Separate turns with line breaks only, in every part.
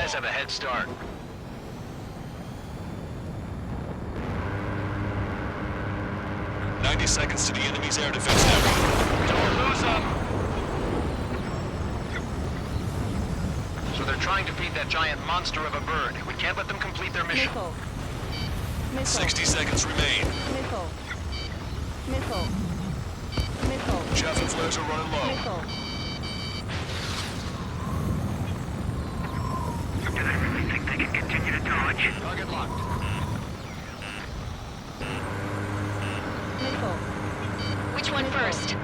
guys have a head start.
Seconds to the enemy's air defense network.
Don't lose them! So they're trying to feed that giant monster of a bird. We can't let them complete their mission.
Missile.
60 seconds remain.
Missile. Missile. Missile.
Chaff and flares are running low.
Missile.
Do they really think they can continue to dodge? Target locked.
Missile.
Which one first?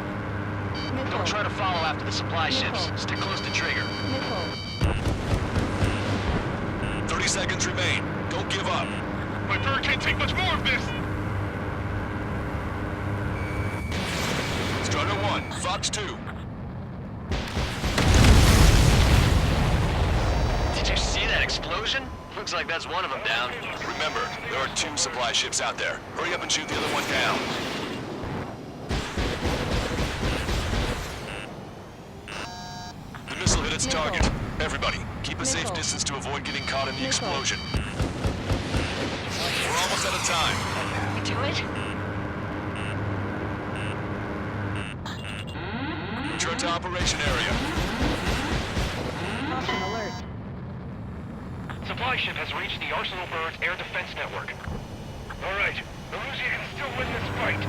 Missile.
Don't try to follow after the supply ships.
Missile.
Stick close to trigger.
Missile.
30 seconds remain. Don't give up.
My bird can't take much more of this!
Strider 1, Fox 2.
Did you see that explosion? Looks like that's one of them down.
Remember, there are 2 supply ships out there. Hurry up and shoot the other one down. The missile hit its target. Everybody, keep a safe distance to avoid getting caught in the explosion. We're almost out of time.
We do it?
Return to operation area.
Caution alert.
Supply ship has reached the Arsenal Birds air defense network. All right, Erusea can still win this fight.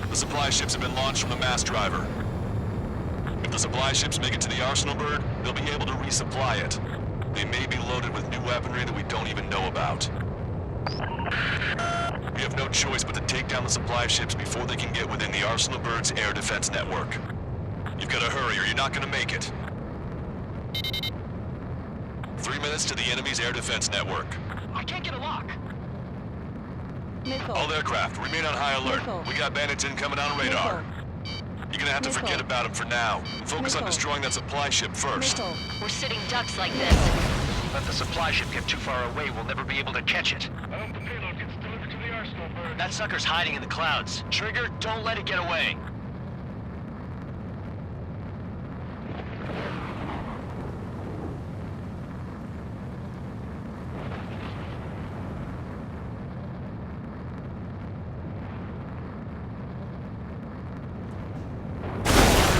The supply ships have been launched from the mass driver. If the supply ships make it to the Arsenal Bird, they'll be able to resupply it. They may be loaded with new weaponry that we don't even know about. We have no choice but to take down the supply ships before they can get within the Arsenal Bird's air defense network. You've got to hurry or you're not going to make it. 3 minutes to the enemy's air defense network.
I can't get a lock.
Missile.
All aircraft, remain on high alert.
Missile.
We got bandits incoming on radar. You're gonna have to
Missile.
forget about them for now. Focus on
Missile.
destroying that supply ship first.
Missile.
We're sitting ducks like this.
Let the supply ship get too far away, we'll never be able to catch it.
I hope the payload gets delivered to the Arsenal Bird.
That sucker's hiding in the clouds. Trigger, don't let it get away.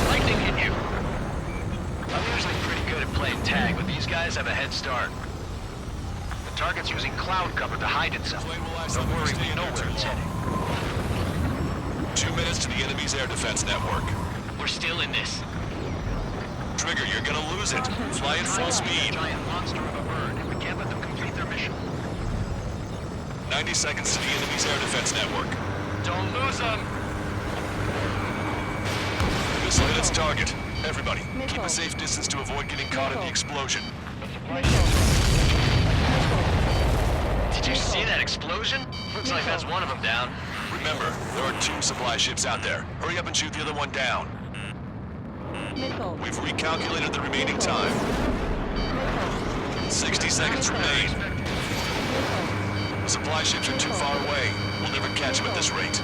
Lightning hit you. I'm usually pretty good at playing tag, but these guys have a head start. The target's using cloud cover to hide itself. Don't worry, we know where it's heading.
2 minutes to the enemy's air defense network.
We're still in this.
Trigger, you're gonna lose it. Fly at full speed.
Giant monster of a bird. We can't let them complete their mission.
90 seconds to the enemy's air defense network.
Don't lose them.
The missile hit its target. Everybody, keep a
Missile.
safe distance to avoid getting caught in the explosion.
Missile.
Did you see that explosion? Looks like that's one of them down.
Remember, there are 2 supply ships out there. Hurry up and shoot the other one down.
Missile.
We've recalculated the remaining time.
Missile.
60 seconds remain.
Missile.
The supply ships are too far away. We'll never catch them at this rate.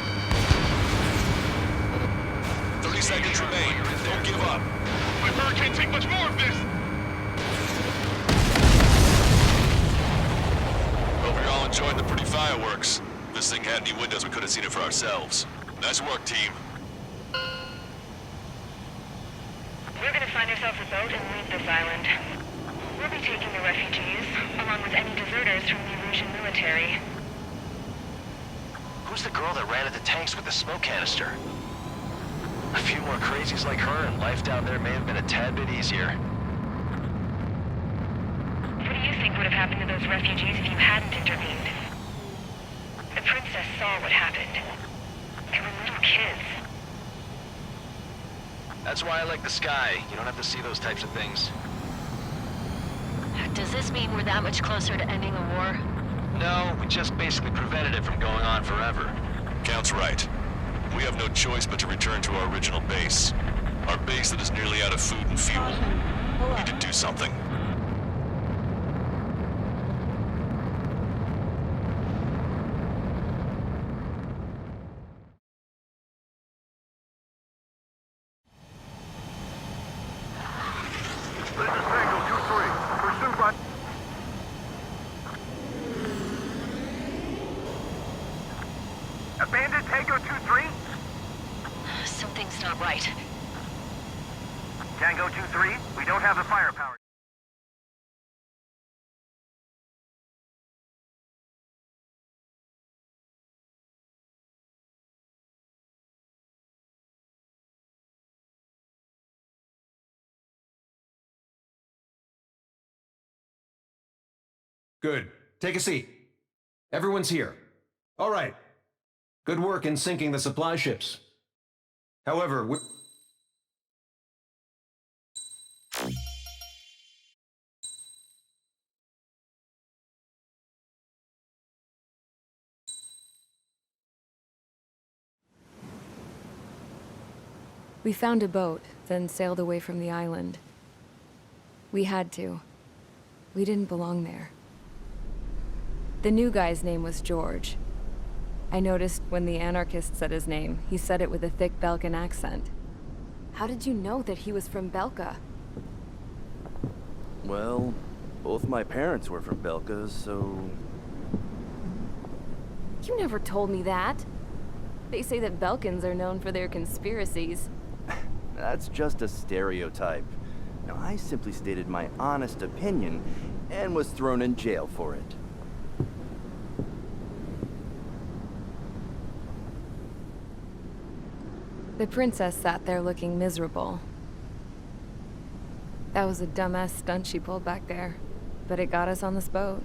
30 seconds remain. Don't give up.
My bird can't take much more of this!
Hope you're all enjoying the pretty fireworks. If this thing had any windows, we could have seen it for ourselves. Nice work, team.
We're gonna find ourselves a boat and leave this island. We'll be taking the refugees, along with any deserters from the Erusian military.
Who's the girl that ran at the tanks with the smoke canister? A few more crazies like her, and life down there may have been a tad bit easier.
What do you think would have happened to those refugees if you hadn't intervened? The princess saw what happened. They were little kids.
That's why I like the sky. You don't have to see those types of things.
Does this mean we're that much closer to ending a war?
No, we just basically prevented it from going on forever.
Count's right. We have no choice but to return to our original base. Our base that is nearly out of food and fuel. We need to do something.
Abandoned Tango 2-3?
Something's not right.
Tango 2-3, we don't have the firepower.
Good. Take a seat. Everyone's here. All right. Good work in sinking the supply ships. However,
We found a boat, then sailed away from the island. We had to. We didn't belong there. The new guy's name was George. I noticed when the anarchist said his name, he said it with a thick Belkan accent. How did you know that he was from Belka?
Well, both my parents were from Belka, so...
You never told me that. They say that Belkans are known for their conspiracies.
That's just a stereotype. Now, I simply stated my honest opinion and was thrown in jail for it.
The princess sat there looking miserable. That was a dumbass stunt she pulled back there, but it got us on this boat.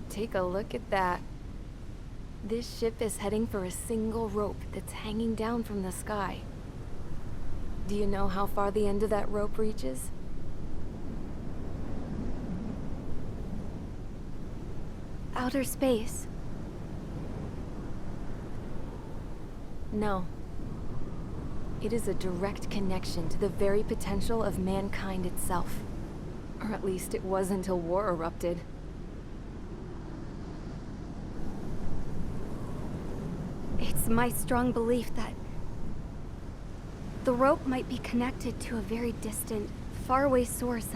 Take a look at that. This ship is heading for a single rope that's hanging down from the sky. Do you know how far the end of that rope reaches?
Outer space.
No. It is a direct connection to the very potential of mankind itself. Or at least it was until war erupted.
It's my strong belief that the rope might be connected to a very distant, faraway source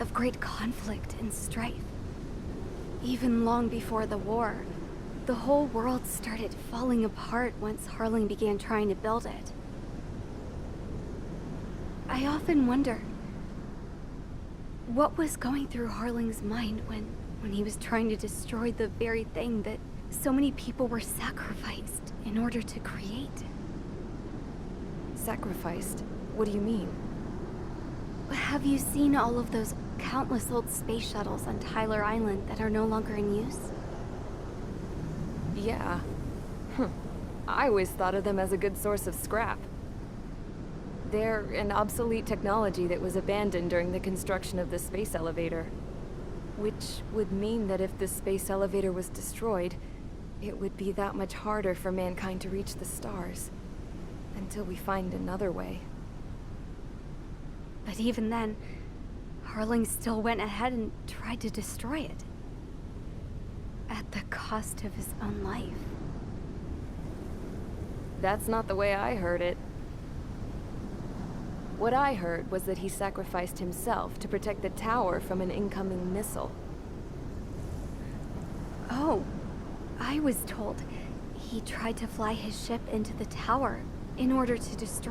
of great conflict and strife. Even long before the war, the whole world started falling apart once Harling began trying to build it. I often wonder what was going through Harling's mind when he was trying to destroy the very thing that so many people were sacrificed in order to create.
Sacrificed? What do you mean?
Have you seen all of those countless old space shuttles on Tyler Island that are no longer in use?
Yeah. I always thought of them as a good source of scrap. They're an obsolete technology that was abandoned during the construction of the space elevator. Which would mean that if the space elevator was destroyed, it would be that much harder for mankind to reach the stars. Until we find another way.
But even then, Harling still went ahead and tried to destroy it. At the cost of his own life.
That's not the way I heard it. What I heard was that he sacrificed himself to protect the tower from an incoming missile.
Oh, I was told he tried to fly his ship into the tower in order to destroy